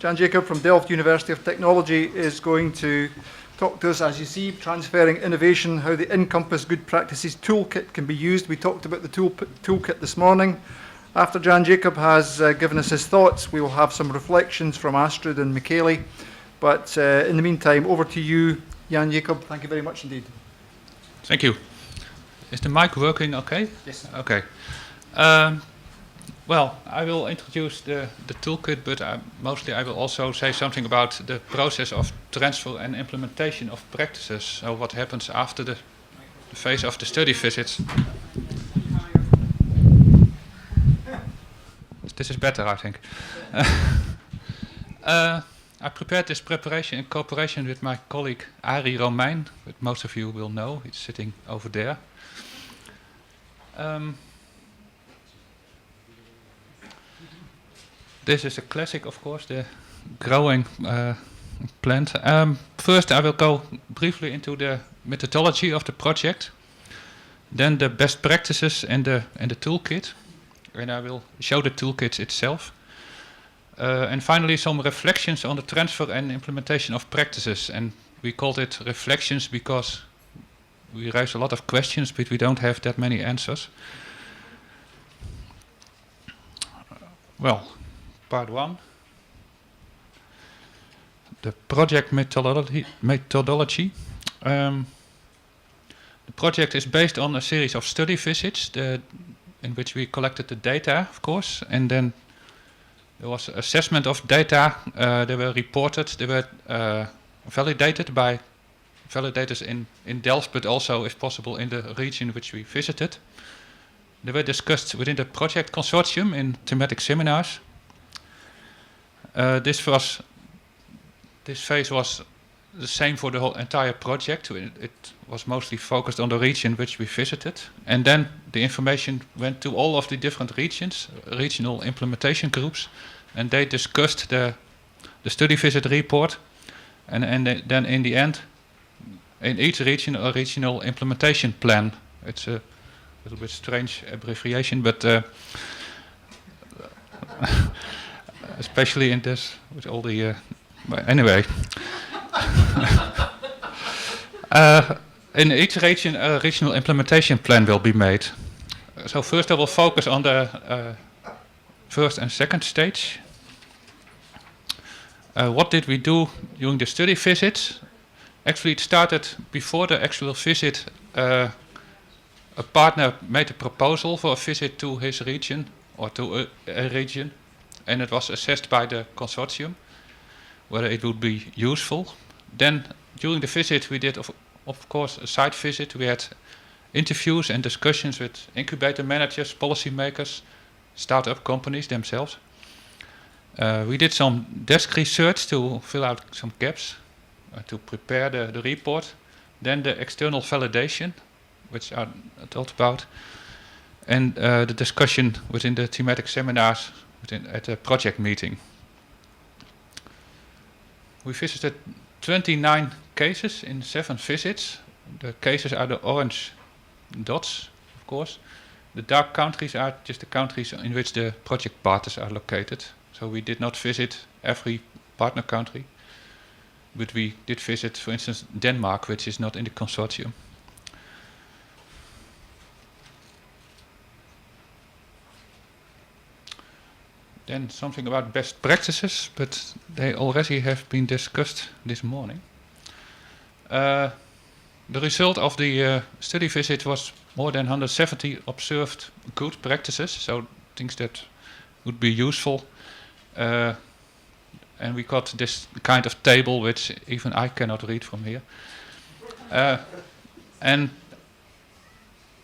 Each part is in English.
Jan Jacob from Delft University of Technology is going to talk to us, as you see, transferring innovation, how the InCompass Good Practices Toolkit can be used. We talked about the toolkit this morning. After Jan Jacob has given us his thoughts, we will have some reflections from Astrid and Michele. But in the meantime, over to you, Jan Jacob. Thank you very much indeed. Thank you. Is the mic working okay? Yes. Okay. Well, I will introduce the toolkit, but mostly I will also say something about the process of transfer and implementation of practices. So what happens after the phase of the study visits. This is better, I think. I prepared this preparation in cooperation with my colleague Arie Romein, that most of you will know. He's sitting over there. This is a classic, of course, the growing plant. First, I will go briefly into the methodology of the project, then the best practices and the toolkit, and I will show the toolkit itself. And finally, some reflections on the transfer and implementation of practices. And we called it reflections because we raise a lot of questions, but we don't have that many answers. Well, part one. The project methodology. The project is based on a series of study visits in which we collected the data, of course, and then there was assessment of data. They were reported. They were validated by validators in Delft, but also, if possible, in the region which we visited. They were discussed within the project consortium in thematic seminars. This phase was the same for the whole entire project. It was mostly focused on the region which we visited, and then the information went to all of the different regions, regional implementation groups, and they discussed the study visit report, and then in the end, in each region, a regional implementation plan. It's a little bit strange abbreviation, but especially in this with all the anyway. In each region, a regional implementation plan will be made. So first I will focus on the first and second stage. What did we do during the study visits? Actually, it started before the actual visit. A partner made a proposal for a visit to his region or to a region, and it was assessed by the consortium whether it would be useful. Then during the visit we did of course a site visit. We had interviews and discussions with incubator managers, policymakers, startup companies themselves. We did some desk research to fill out some gaps, to prepare the report. Then the external validation, which I talked about, and the discussion within the thematic seminars at the project meeting. We visited 29 cases in 7 visits. The cases are the orange dots, of course. The dark countries are just the countries in which the project partners are located. So we did not visit every partner country, but we did visit, for instance, Denmark, which is not in the consortium. Then something about best practices, but they already have been discussed this morning. The result of the study visit was more than 170 observed good practices, so things that would be useful. And we got this kind of table, which even I cannot read from here. And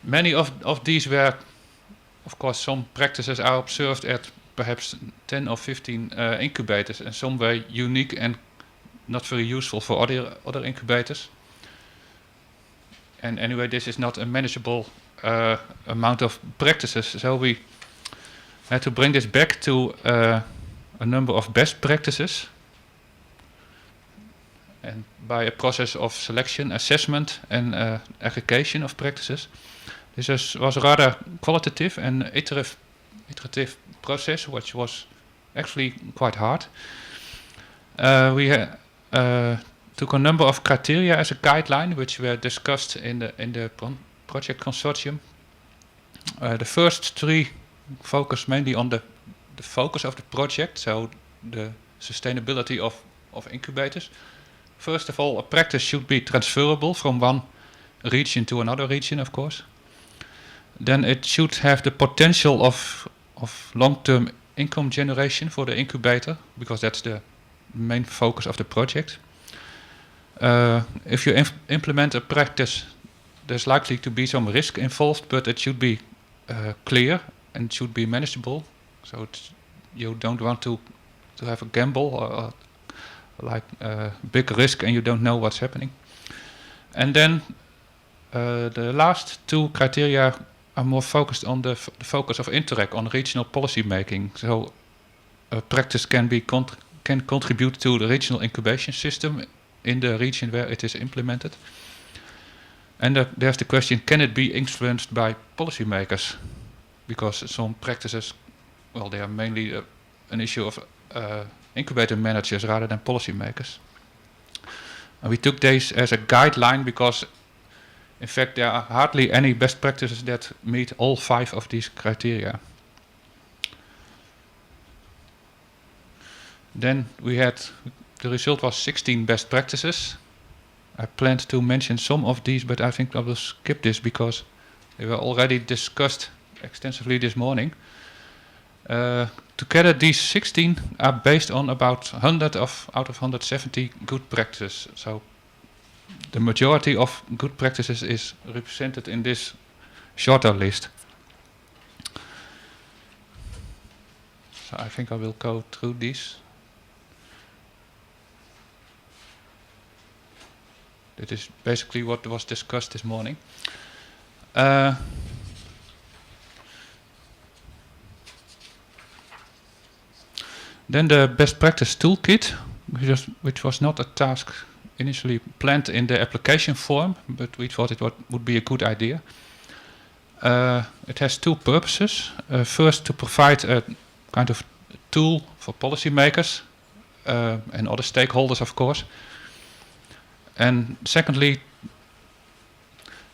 many of these were, of course, some practices are observed at perhaps 10 or 15 incubators, and some were unique and not very useful for other incubators. And anyway, this is not a manageable amount of practices, so we had to bring this back to a number of best practices, and by a process of selection, assessment, and aggregation of practices. This was rather qualitative and iterative process, which was actually quite hard. We took a number of criteria as a guideline, which were discussed in the project consortium. The first three focus mainly on the focus of the project, so the sustainability of incubators. First of all, a practice should be transferable from one region to another region, of course. Then it should have the potential of long-term income generation for the incubator, because that's the main focus of the project. If you implement a practice, there's likely to be some risk involved, but it should be clear and should be manageable. So you don't want to have a gamble or like big risk and you don't know what's happening. And then the last two criteria are more focused on the focus of INTERREG on regional policy making. So a practice can contribute to the regional incubation system in the region where it is implemented. And there's the question, can it be influenced by policymakers? Because some practices, well, they are mainly an issue of incubator managers rather than policymakers. And we took this as a guideline because, in fact, there are hardly any best practices that meet all 5 of these criteria. Then we had, the result was 16 best practices. I planned to mention some of these, but I think I will skip this because they were already discussed extensively this morning. Together, these 16 are based on about 100 out of 170 good practices. So the majority of good practices is represented in this shorter list. So I think I will go through these. That is basically what was discussed this morning. Then the best practice toolkit, which was not a task initially planned in the application form, but we thought it would be a good idea. It has 2 purposes. First, to provide a kind of tool for policymakers and other stakeholders, of course. And secondly,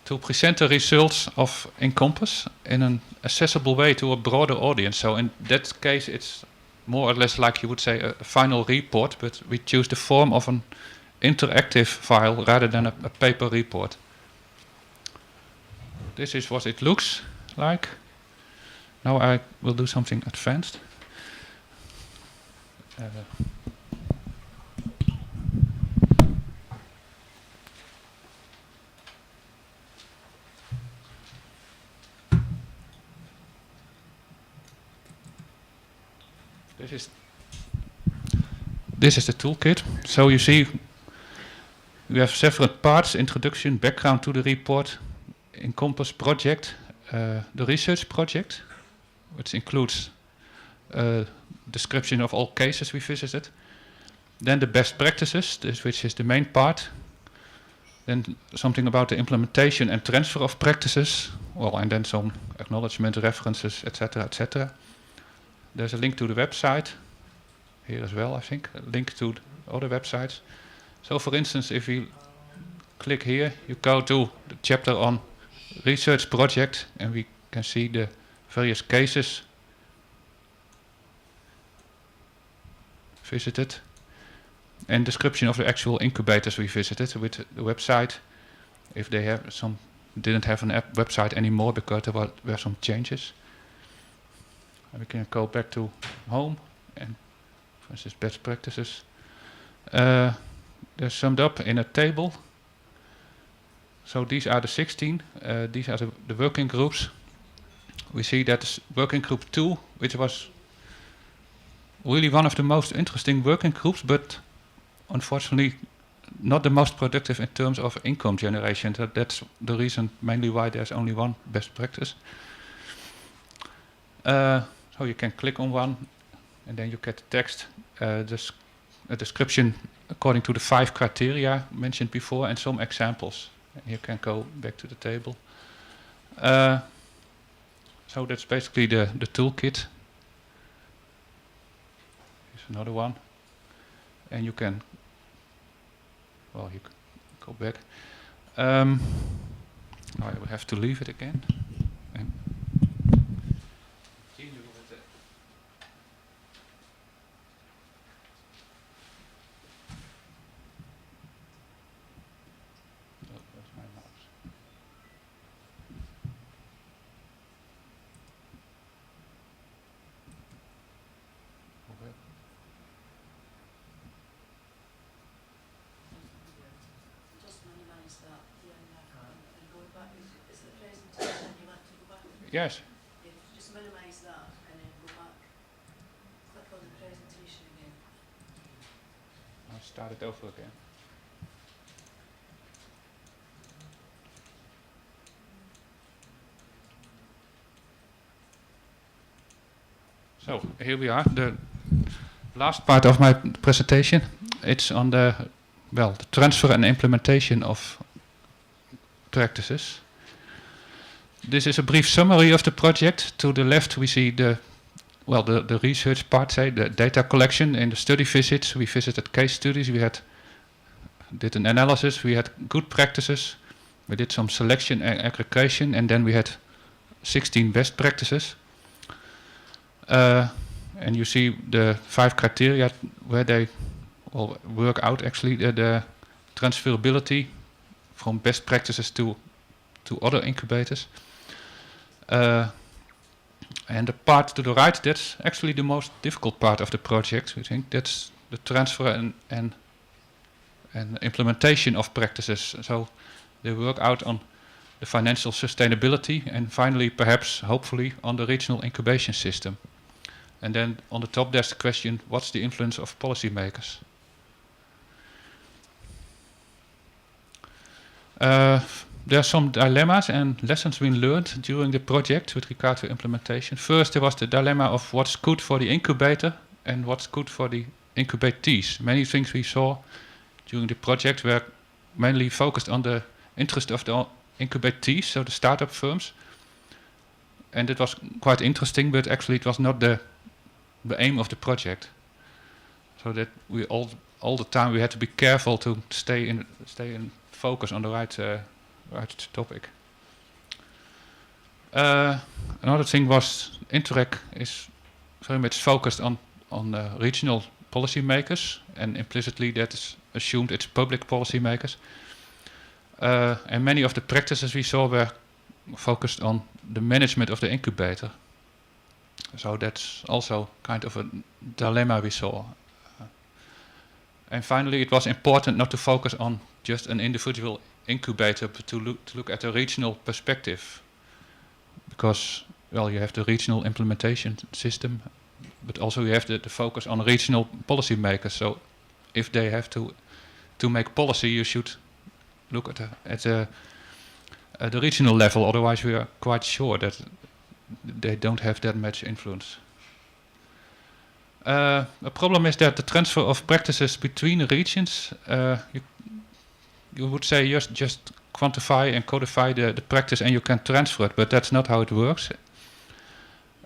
to present the results of InCompass in an accessible way to a broader audience. So in that case, it's more or less like you would say a final report, but we choose the form of an interactive file rather than a paper report. This is what it looks like. Now I will do something advanced. This is the toolkit. So you see we have several parts: introduction, background to the report, InCompass project, the research project, which includes description of all cases we visited. Then the best practices, which is the main part. Then something about the implementation and transfer of practices. Well, and then some acknowledgement, references, etc., etc. There's a link to the website here as well, I think. A link to other websites. So, for instance, if you click here, you go to the chapter on research project, and we can see the various cases visited, and description of the actual incubators we visited with the website. If they have didn't have an website anymore because there were some changes. And we can go back to home and, for instance, best practices. They're summed up in a table. So these are the 16. These are the working groups. We see that working group 2, which was really one of the most interesting working groups, but unfortunately not the most productive in terms of income generation. That's the reason mainly why there's only one best practice. So you can click on one and then you get the text, a description according to the 5 criteria mentioned before and some examples. And you can go back to the table. So that's basically the toolkit. Here's another one. and you can, well, you can go back. I will have to leave it again. And continue with it. Oh, where's my mouse? Okay. Just minimize that, and go back. Is the presentation you want to go back? Yes. If you just minimize that and then go back, click on the presentation again. I'll start it over again. So here we are, the last part of my presentation. It's on the transfer and implementation of practices. This is a brief summary of the project. To the left we see the research part, say the data collection. In the study visits we visited case studies, we did an analysis, we had good practices, we did some selection and aggregation, and then we had 16 best practices. And you see the 5 criteria where they all work out actually the transferability from best practices to other incubators. And the part to the right, that's actually the most difficult part of the project, we think. That's the transfer and implementation of practices. So they work out on the financial sustainability and finally, perhaps, hopefully, on the regional incubation system. And then on the top there's the question, what's the influence of policymakers? There are some dilemmas and lessons we learned during the project with regard to implementation. First, there was the dilemma of what's good for the incubator and what's good for the incubatees. Many things we saw during the project were mainly focused on the interest of the incubatees, so the startup firms. And it was quite interesting, but actually it was not the aim of the project. So that we all the time we had to be careful to stay in focus on the right topic. Another thing was INTERREG is very much focused on regional policymakers, and implicitly that is assumed it's public policymakers. And many of the practices we saw were focused on the management of the incubator. So that's also kind of a dilemma we saw. And finally, it was important not to focus on just an individual incubator, but to look at a regional perspective. Because, well, you have the regional implementation system, but also you have the focus on regional policymakers. So if they have to make policy, you should look at the regional level. Otherwise, we are quite sure that they don't have that much influence. A problem is that the transfer of practices between regions, you would say just quantify and codify the practice and you can transfer it, but that's not how it works.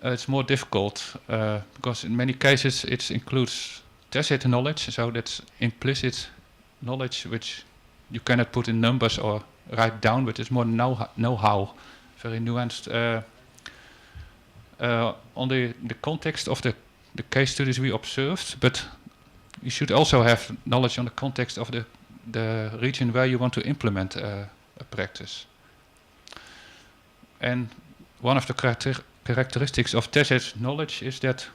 It's more difficult because in many cases it includes tacit knowledge, so that's implicit knowledge which you cannot put in numbers or write down, but it's more know-how, very nuanced. On the context of the case studies we observed, but you should also have knowledge on the context of the region where you want to implement a practice. And one of the characteristics of tacit knowledge is that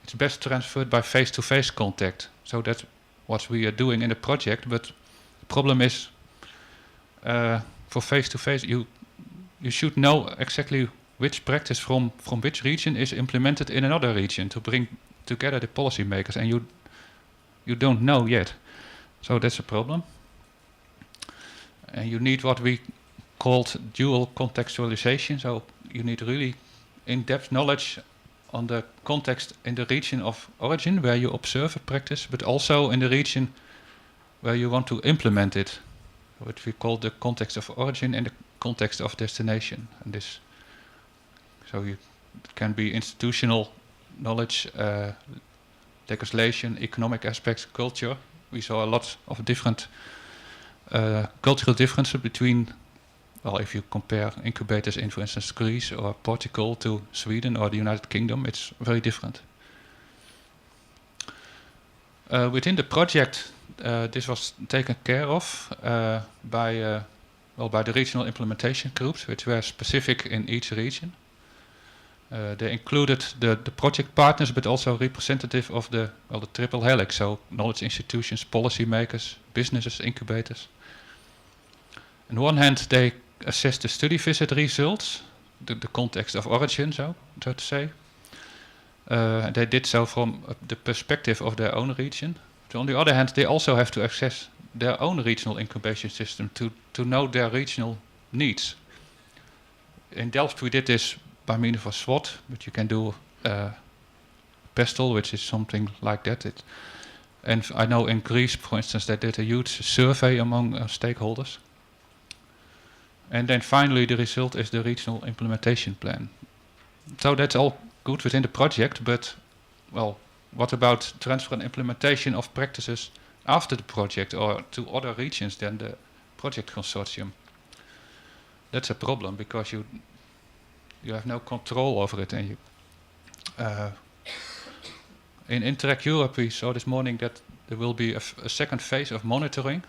it's best transferred by face-to-face contact. So that's what we are doing in the project, but the problem is for face-to-face you should know exactly which practice from which region is implemented in another region to bring together the policymakers, and you don't know yet. So that's a problem. And you need what we called dual contextualization. So you need really in-depth knowledge on the context in the region of origin where you observe a practice, but also in the region where you want to implement it, what we call the context of origin and the context of destination. And this, so it can be institutional knowledge, legislation, economic aspects, culture. We saw a lot of different cultural differences between, well, if you compare incubators in, for instance, Greece or Portugal to Sweden or the United Kingdom, it's very different. Within the project, this was taken care of by the regional implementation groups, which were specific in each region. They included the project partners, but also representative of the triple helix, so knowledge institutions, policymakers, businesses, incubators. On one hand, they assessed the study visit results, the context of origin, so to say. They did so from the perspective of their own region. So on the other hand, they also have to access their own regional incubation system to know their regional needs. In Delft, we did this by means of a SWOT, but you can do PESTEL, which is something like that. And I know in Greece, for instance, they did a huge survey among stakeholders. And then finally, the result is the regional implementation plan. So that's all good within the project, but, well, what about transfer and implementation of practices after the project or to other regions than the project consortium? That's a problem because you have no control over it. And in INTERREG Europe, we saw this morning that there will be a second phase of monitoring,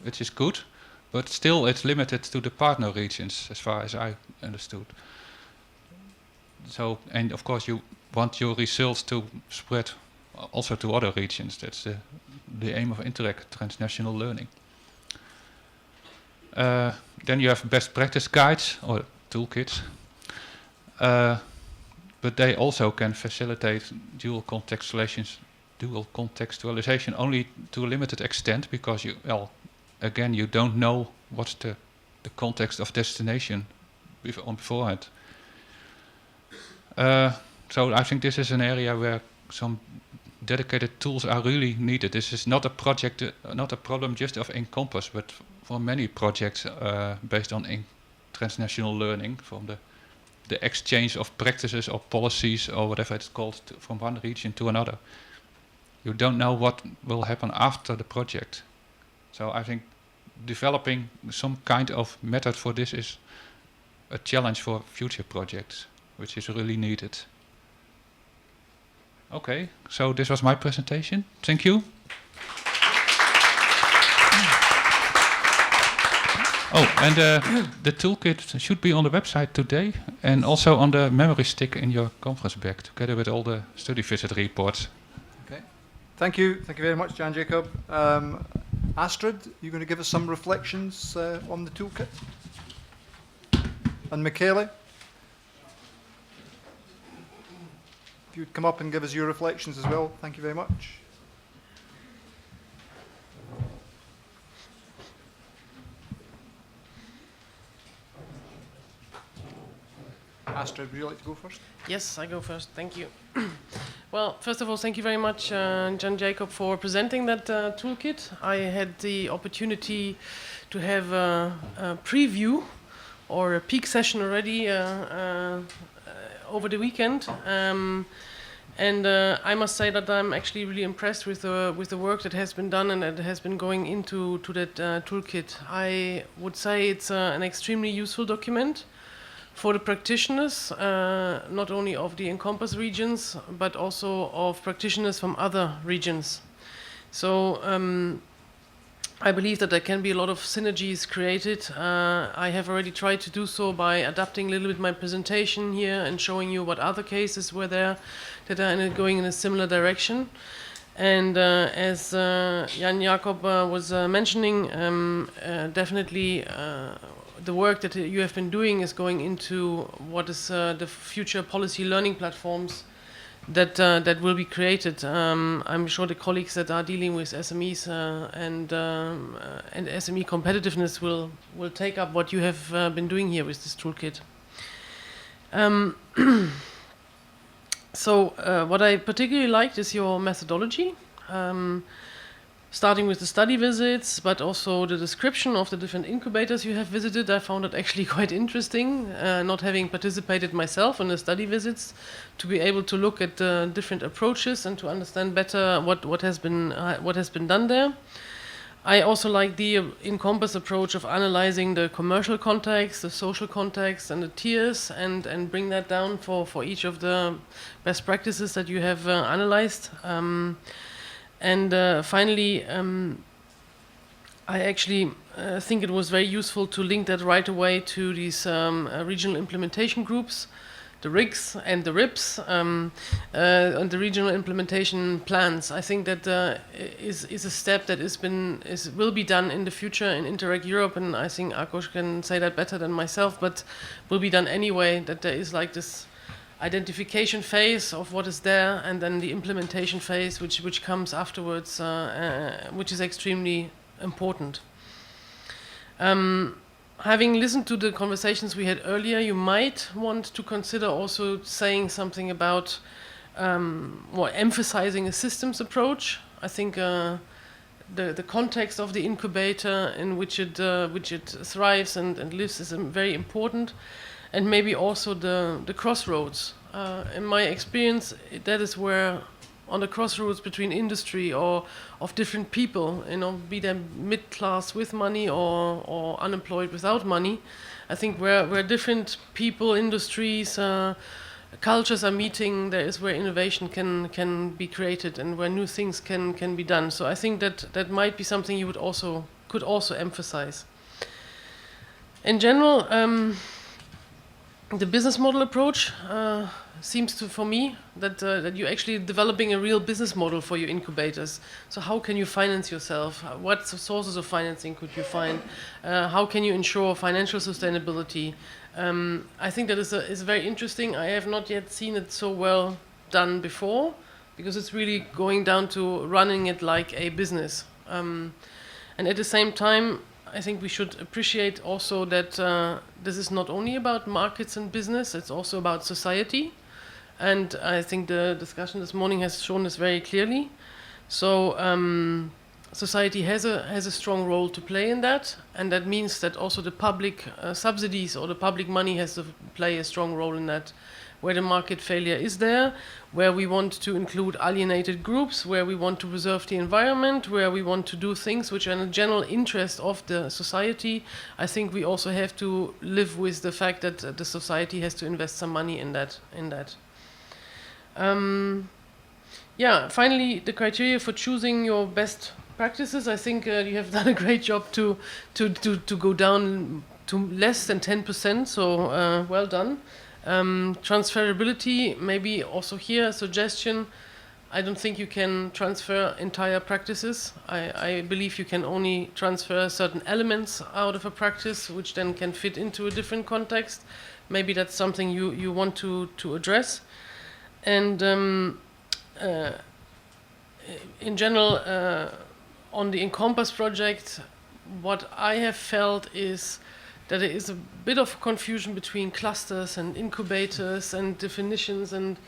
which is good, but still it's limited to the partner regions, as far as I understood. So, and of course you want your results to spread also to other regions. That's the aim of INTERREG, transnational learning. Then you have best practice guides or toolkits. But they also can facilitate dual contextualization only to a limited extent because you don't know what's the context of destination beforehand. So I think this is an area where some dedicated tools are really needed. This is not a project, not a problem just of InCompass, but for many projects based on transnational learning, from the exchange of practices or policies or whatever it's called from one region to another. You don't know what will happen after the project. So I think developing some kind of method for this is a challenge for future projects, which is really needed. Okay, so this was my presentation. Thank you. Oh, and the toolkit should be on the website today and also on the memory stick in your conference bag, together with all the study visit reports. Okay. Thank you. Thank you very much, Jan Jacob. Astrid, you're going to give us some reflections on the toolkit? And Michele? If you'd come up and give us your reflections as well, thank you very much. Astrid, would you like to go first? Yes, I go first. Thank you. Well, first of all, thank you very much, Jan Jacob, for presenting that toolkit. I had the opportunity to have a preview or a peak session already over the weekend. And I must say that I'm actually really impressed with the work that has been done and that has been going into that toolkit. I would say it's an extremely useful document for the practitioners, not only of the InCompass regions, but also of practitioners from other regions. So I believe that there can be a lot of synergies created. I have already tried to do so by adapting a little bit my presentation here and showing you what other cases were there that are going in a similar direction. And as Jan Jacob was mentioning, definitely the work that you have been doing is going into what is the future policy learning platforms that will be created. I'm sure the colleagues that are dealing with SMEs and SME competitiveness will take up what you have been doing here with this toolkit. So what I particularly liked is your methodology. starting with the study visits, but also the description of the different incubators you have visited. I found it actually quite interesting, not having participated myself in the study visits, to be able to look at different approaches and to understand better what has been done there. I also like the InCompass approach of analyzing the commercial context, the social context, and the tiers, and bring that down for each of the best practices that you have analyzed. Finally, I actually think it was very useful to link that right away to these regional implementation groups, the RIGs and the RIPs, and the regional implementation plans. I think that is a step that will be done in the future in INTERREG Europe, and I think Akos can say that better than myself, but will be done anyway, that there is like this identification phase of what is there, and then the implementation phase, which comes afterwards, which is extremely important. Having listened to the conversations we had earlier, you might want to consider also saying something about or emphasizing a systems approach. I think the context of the incubator in which it thrives and lives is very important, and maybe also the crossroads. In my experience, that is where, on the crossroads between industry or of different people, be they mid-class with money or unemployed without money, I think where different people, industries, cultures are meeting, there is where innovation can be created and where new things can be done. So I think that might be something you could also emphasize. In general, the business model approach seems to, for me, that you're actually developing a real business model for your incubators. So how can you finance yourself? What sources of financing could you find? How can you ensure financial sustainability? I think that is very interesting. I have not yet seen it so well done before, because it's really going down to running it like a business. And at the same time, I think we should appreciate also that this is not only about markets and business, it's also about society. And I think the discussion this morning has shown this very clearly. So society has a strong role to play in that, and that means that also the public subsidies or the public money has to play a strong role in that, where the market failure is there, where we want to include alienated groups, where we want to preserve the environment, where we want to do things which are in the general interest of the society. I think we also have to live with the fact that the society has to invest some money in that. Finally, the criteria for choosing your best practices. I think you have done a great job to go down to less than 10%, so well done. Transferability, maybe also here a suggestion. I don't think you can transfer entire practices. I believe you can only transfer certain elements out of a practice, which then can fit into a different context. Maybe that's something you want to address. And in general, on the InCompass project, what I have felt is that there is a bit of confusion between clusters and incubators and definitions, and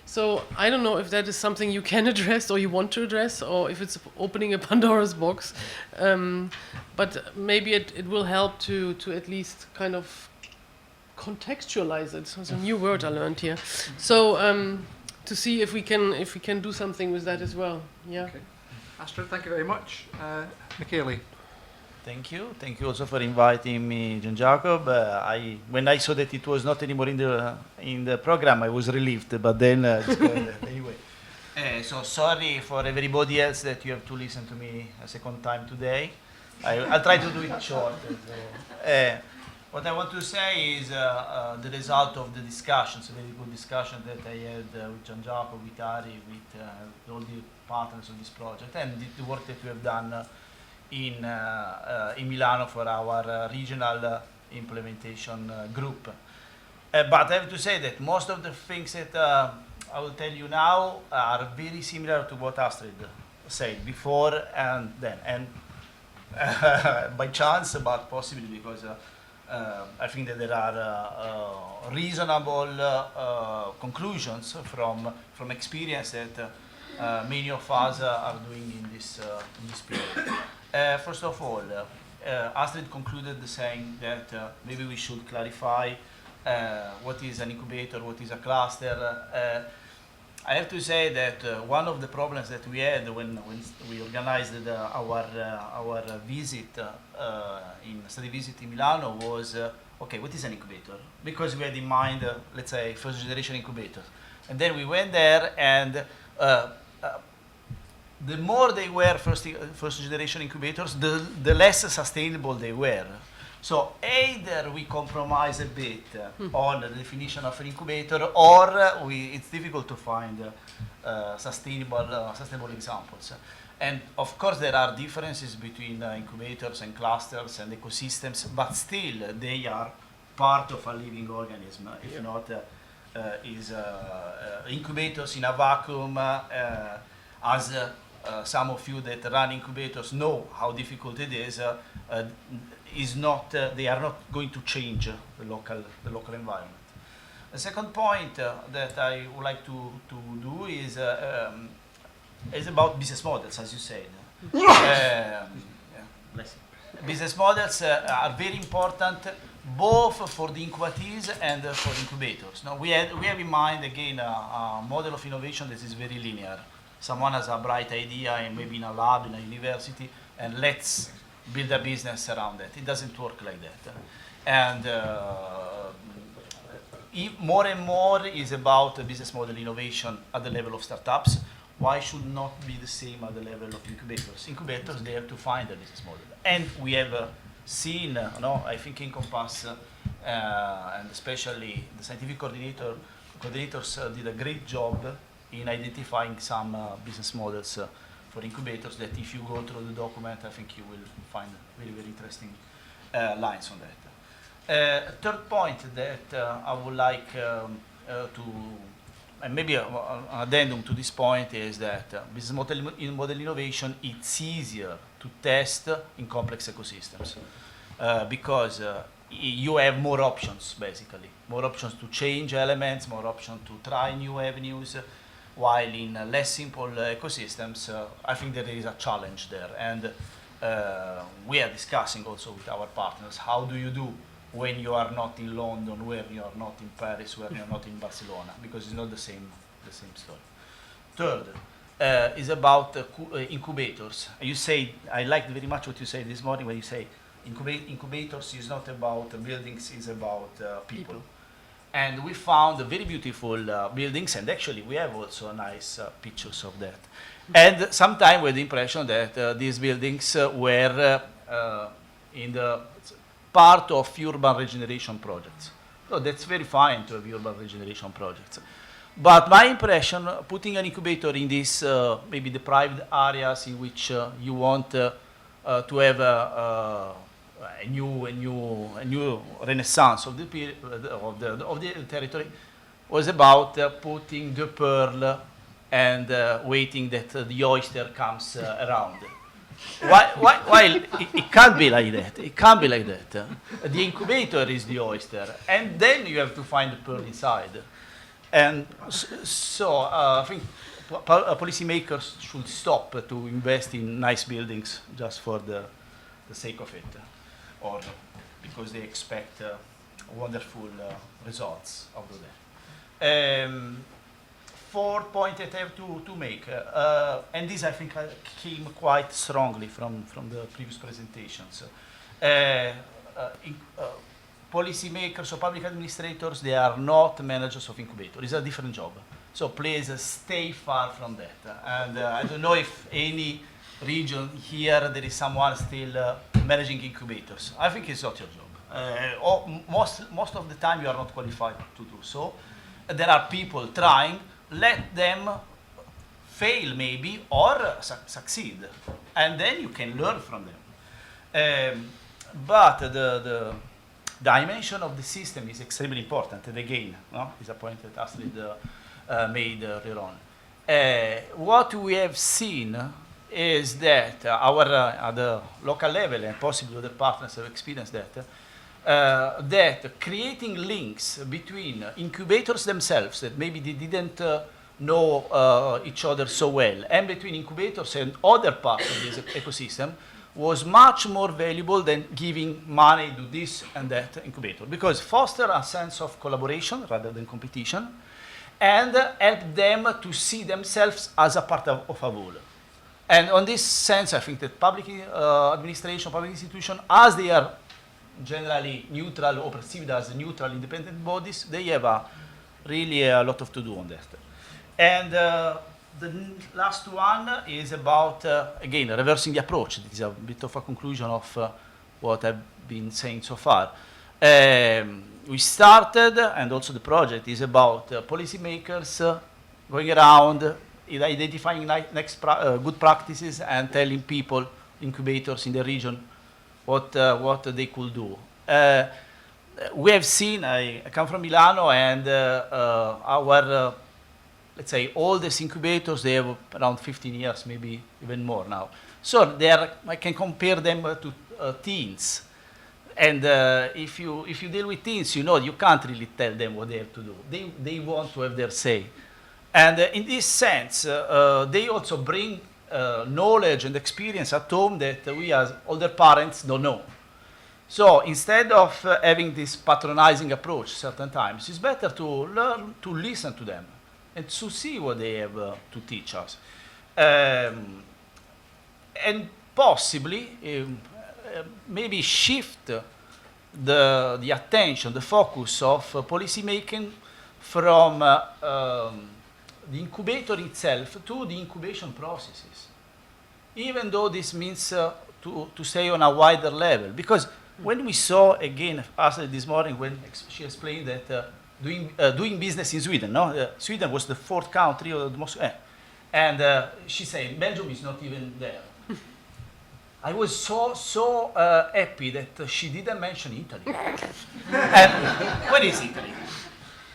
so I don't know if that is something you can address or you want to address, or if it's opening a Pandora's box. But maybe it will help to at least kind of contextualize it. It's a new word I learned here. So to see if we can do something with that as well. Yeah. Okay. Astrid, thank you very much. Michele. Thank you. Thank you also for inviting me, John Jacob. When I saw that it was not anymore in the program, I was relieved. But then, anyway. So sorry for everybody else that you have to listen to me a second time today. I'll try to do it short. What I want to say is the result of the discussions, a very good discussion that I had with John Jacob, with Ari, with all the partners of this project, and the work that we have done in Milano for our regional implementation group. But I have to say that most of the things that I will tell you now are very similar to what Astrid said before and then, and by chance, but possibly because I think that there are reasonable conclusions from experience that many of us are doing in this period. First of all, Astrid concluded saying that maybe we should clarify what is an incubator, what is a cluster. I have to say that one of the problems that we had when we organized our visit, study visit in Milano was, okay, what is an incubator? Because we had in mind, let's say, first generation incubators. And then we went there, and the more they were first generation incubators, the less sustainable they were. So either we compromise a bit on the definition of an incubator, or it's difficult to find sustainable examples. And of course there are differences between incubators and clusters and ecosystems, but still they are part of a living organism. If not, incubators in a vacuum, as some of you that run incubators know how difficult it is not, they are not going to change the local environment. The second point that I would like to do is about business models, as you said. Business models are very important, both for the incubatees and for incubators. Now we have in mind again a model of innovation that is very linear. Someone has a bright idea, and maybe in a lab, in a university, and let's build a business around it. It doesn't work like that. And more and more is about business model innovation at the level of startups. Why should not be the same at the level of incubators? Incubators, they have to find a business model. And we have seen, I think InCompass, and especially the scientific coordinators did a great job in identifying some business models for incubators that if you go through the document, I think you will find very, very interesting lines on that. Third point that I would like to, and maybe an addendum to this point, is that business model innovation, it's easier to test in complex ecosystems because you have more options, basically. More options to change elements, more options to try new avenues, while in less simple ecosystems, I think that there is a challenge there. And we are discussing also with our partners, how do you do when you are not in London, where you are not in Paris, where you are not in Barcelona, because it's not the same story. Third is about incubators. You say, I liked very much what you said this morning when you say incubators is not about buildings, it's about people. And we found very beautiful buildings, and actually we have also nice pictures of that. And sometimes with the impression that these buildings were in the part of urban regeneration projects. So that's very fine to have urban regeneration projects. But my impression, putting an incubator in these maybe deprived areas in which you want to have a new renaissance of the territory, was about putting the pearl and waiting that the oyster comes around. While it can't be like that. It can't be like that. The incubator is the oyster, and then you have to find the pearl inside. And so I think policymakers should stop to invest in nice buildings just for the sake of it, or because they expect wonderful results out of that. Fourth point that I have to make, and this I think came quite strongly from the previous presentations. Policymakers or public administrators, they are not managers of incubators. It's a different job. So please stay far from that. And I don't know if any region here there is someone still managing incubators. I think it's not your job. Most of the time you are not qualified to do so. There are people trying. Let them fail maybe or succeed, and then you can learn from them. But the dimension of the system is extremely important, and again, is a point that Astrid made earlier on. What we have seen is that at the local level, and possibly other partners have experienced that creating links between incubators themselves that maybe they didn't know each other so well, and between incubators and other parts of this ecosystem, was much more valuable than giving money to this and that incubator, because foster a sense of collaboration rather than competition, and help them to see themselves as a part of a whole. And on this sense, I think that public administration, public institution, as they are generally neutral or perceived as neutral independent bodies, they have really a lot of to do on that. And the last one is about, again, reversing the approach. This is a bit of a conclusion of what I've been saying so far. We started, and also the project is about policymakers going around, identifying good practices and telling people, incubators in the region, what they could do. We have seen, I come from Milano, and our, let's say, oldest incubators, they have around 15 years, maybe even more now. So they are, I can compare them to teens. And if you deal with teens, you know you can't really tell them what they have to do. They want to have their say. And in this sense, they also bring knowledge and experience at home that we as older parents don't know. So instead of having this patronizing approach certain times, it's better to learn to listen to them and to see what they have to teach us. And possibly, maybe shift the attention, the focus of policy making from the incubator itself to the incubation processes, even though this means to stay on a wider level. Because when we saw, again, Astrid this morning, when she explained that doing business in Sweden, no? Sweden was the 4th country, or the most, and she said, Belgium is not even there. I was so happy that she didn't mention Italy. And where is Italy?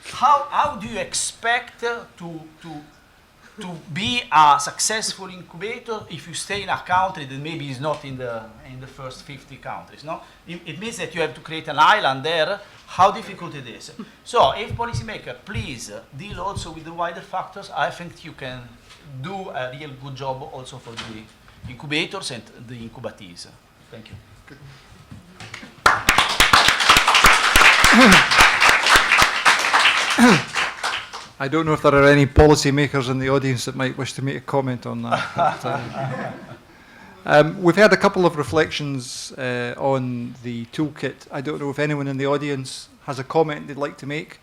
How do you expect to be a successful incubator if you stay in a country that maybe is not in the first 50 countries? No, it means that you have to create an island there. How difficult it is. So, if policymaker, please deal also with the wider factors. I think you can do a real good job also for the incubators and the incubatees. Thank you. I don't know if there are any policymakers in the audience that might wish to make a comment on that. But, we've had a couple of reflections on the toolkit. I don't know if anyone in the audience has a comment they'd like to make,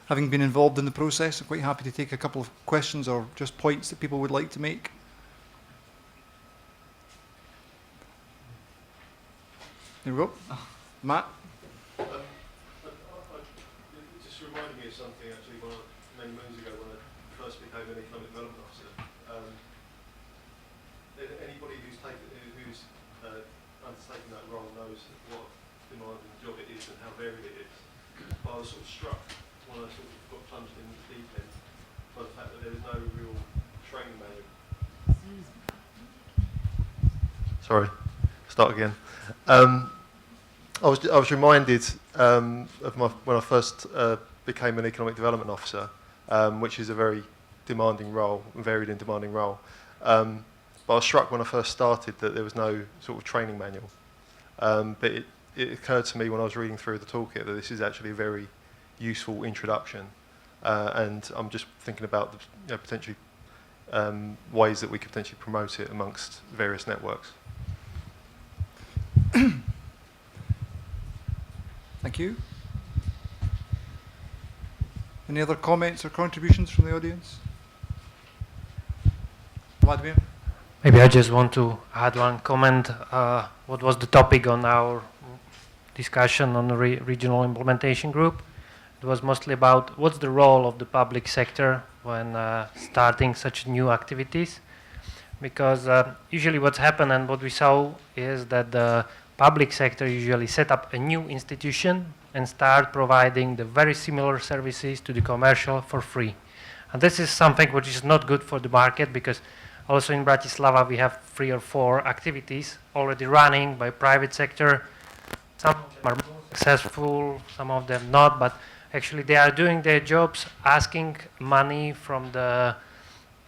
having been involved in the process. I'm quite happy to take a couple of questions or just points that people would like to make. There we go. Matt? It just reminded me of something actually many moons ago when I first became an economic development officer. Anybody who's undertaken that role knows what demanding job it is and how varied it is. But I was sort of struck when I sort of got plunged in the deep end by the fact that there was no real training manual. Sorry, start again. I was reminded of when I first became an economic development officer, which is a very demanding role, varied and demanding role. But I was struck when I first started that there was no sort of training manual. But it occurred to me when I was reading through the toolkit that this is actually a very useful introduction. And I'm just thinking about the, potentially ways that we could potentially promote it amongst various networks. Thank you. Any other comments or contributions from the audience? Vladimir? Maybe I just want to add one comment. What was the topic on our discussion on the regional implementation group? It was mostly about what's the role of the public sector when starting such new activities. Because usually what's happened and what we saw is that the public sector usually set up a new institution and start providing the very similar services to the commercial for free. And this is something which is not good for the market, because also in Bratislava we have 3 or 4 activities already running by private sector. Some of them are more successful, some of them not, but actually they are doing their jobs, asking money from the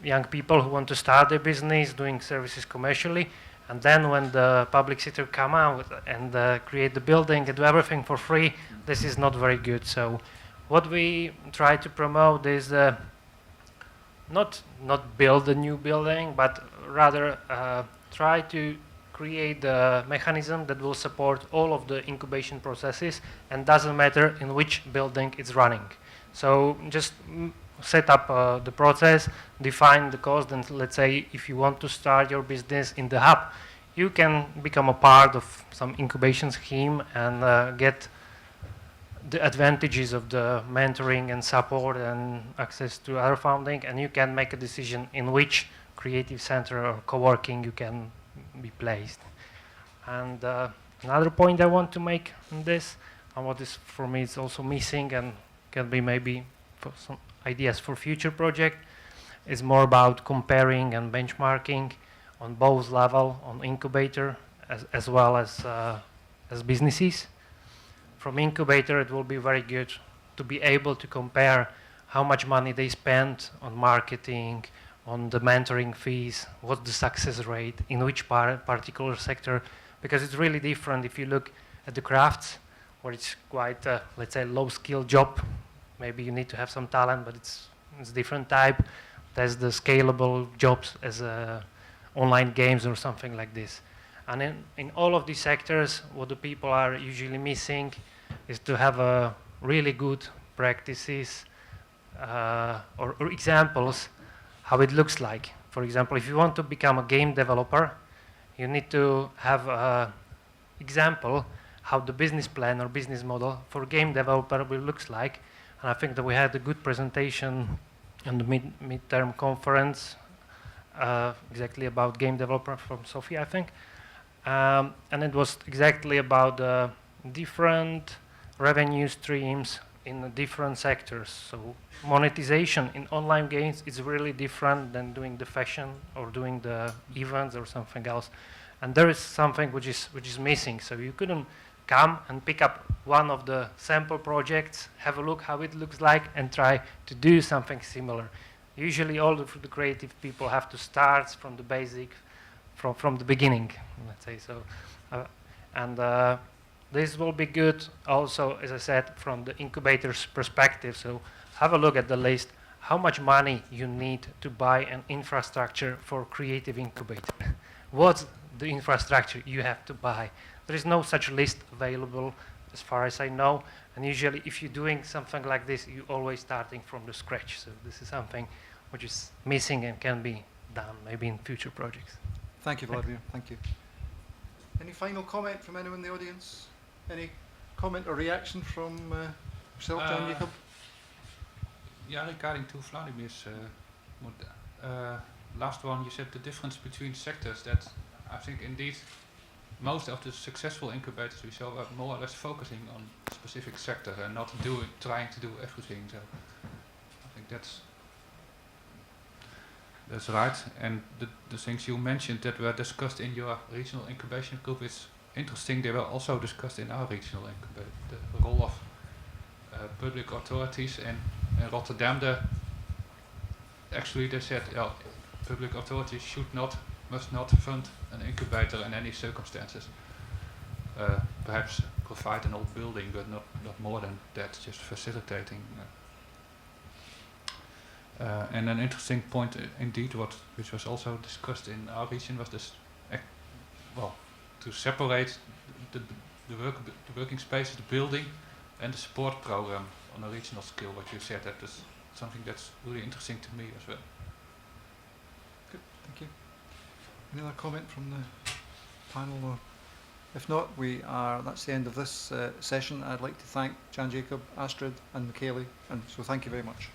young people who want to start their business doing services commercially, and then when the public sector come out and create the building and do everything for free, this is not very good. So what we try to promote is not build a new building, but rather try to create a mechanism that will support all of the incubation processes, and doesn't matter in which building it's running. So just set up the process, define the cost, and let's say if you want to start your business in the hub, you can become a part of some incubation scheme and get the advantages of the mentoring and support and access to other funding, and you can make a decision in which creative center or co-working you can be placed. And another point I want to make on this, and what is for me is also missing and can be maybe for some ideas for future project, is more about comparing and benchmarking on both level, on incubator as well as businesses. From incubator, it will be very good to be able to compare how much money they spend on marketing, on the mentoring fees, what's the success rate, in which particular sector, because it's really different if you look at the crafts, where it's quite, let's say, low-skill job. Maybe you need to have some talent, but it's different type. There's the scalable jobs as online games or something like this. And in all of these sectors, what the people are usually missing is to have a really good practices or examples how it looks like. For example, if you want to become a game developer, you need to have an example how the business plan or business model for game developer will looks like. And I think that we had a good presentation on the midterm conference exactly about game developer from Sofia, I think. And it was exactly about different revenue streams in the different sectors. So monetization in online games is really different than doing the fashion or doing the events or something else. And there is something which is missing. So you couldn't come and pick up one of the sample projects, have a look how it looks like, and try to do something similar. Usually all of the creative people have to start from the basic, from the beginning, let's say so. This will be good also, as I said, from the incubator's perspective. So have a look at the list, how much money you need to buy an infrastructure for creative incubator. What's the infrastructure you have to buy? There is no such list available as far as I know. And usually if you're doing something like this, you're always starting from the scratch. So this is something which is missing and can be done maybe in future projects. Thank you, Vladimir. Thank you. Any final comment from anyone in the audience? Any comment or reaction from yourself, John Jacob? Yeah, regarding to Vladimir's last one, you said the difference between sectors. That I think indeed most of the successful incubators we saw are more or less focusing on a specific sector and not trying to do everything. So I think that's right. And the things you mentioned that were discussed in your regional incubation group is interesting. They were also discussed in our regional incubator. The role of public authorities in Rotterdam. Actually, they said public authorities must not fund an incubator in any circumstances. Perhaps provide an old building, but not more than that. Just facilitating. And an interesting point, indeed, which was also discussed in our region, was this. To separate the working space, the building, and the support program on a regional scale. What you said, that is something that's really interesting to me as well. Good, thank you. Any other comment from the panel? Or if not, that's the end of this session. I'd like to thank Jan Jacob, Astrid, and Michele, and so thank you very much.